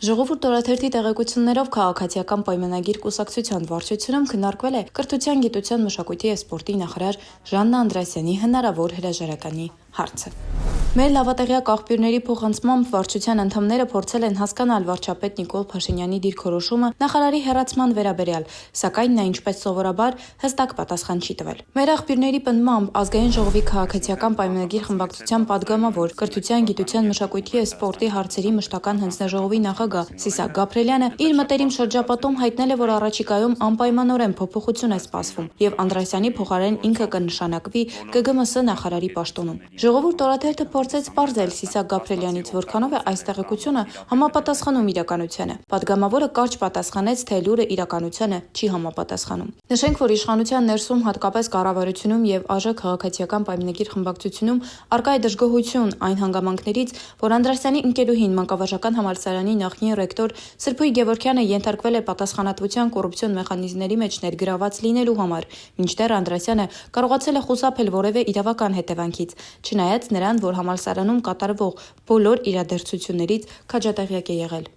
Ժողովուրդ օրաթերթի տեղեկություններով քաղաքացիական պայմանագիր կուսակցության վարչությունում քննարկվել է կրթության, գիտության, մշակույթի և սպորտի նախարար Ժաննա Անդրեասյանի հնարավոր հրաժարականի հարցը։ Մեր լավատեղյակ աղբյուրների փոխանցմամբ վարչության անդամները փորձել են հասկանալ վարչապետ Նիկոլ Փաշինյանի դիրքորոշումը նախարարի հեռացման վերաբերյալ, սակայն նա ինչպես սովորաբար հստակ պատասխան չի տվել։ Մեր աղբյուրների պնդմամբ Ազգային ժողովի քաղաքացիական պայմանագիր խմբակցության պատգամավոր, կրթության, գիտության, մշակույթի և սպորտի հարցերի մշտական հանձնաժողովի նախագահ Սիսակ Գաբրելյանը իր մտերիմ շրջապատում հայտնել է, որ առաջիկայում անպայմանորեն փոփոխություն է սպասվում և Անդրեասյանի փոխարեն ինքը կնշանակվի ԿԳՄՍ նախարարի պաշտոնում։ Ժողովուրդ օրաթերթը փորձեց պարզել Սիսակ Գաբրելյանից, որքանով է այս տեղեկությունը համապատասխանում իրականությանը։ Պատգամավորը կարճ պատասխանեց, թե լուրը իրականությանը չի համապատասխանում։ Նշենք, որ իշխանության ներսում, հատկապես կառավարությունում և ԱԺ քաղաքացիական պայմանագիր խմբակցությունում առկա է դժգոհություն այն հանգամանքներից, որ Անդրեասյանի ընկերուհին Մանկավարժական համալսարանի նախկին ռեկտոր Սրփույգ Գևորգյանը ենթարկվել է պատասխանատվության կոռուպցիոն մեխանիզմների մեջ ներգրավված լինելու համար, մինչդեռ Անդրեասյանը կարողացել է խուսափել որևէ իրավական հետևանքից, չնայած նրան, որ համալսարանում կատարվող բոլոր իրադարձություններից քաջատեղյակ է եղել։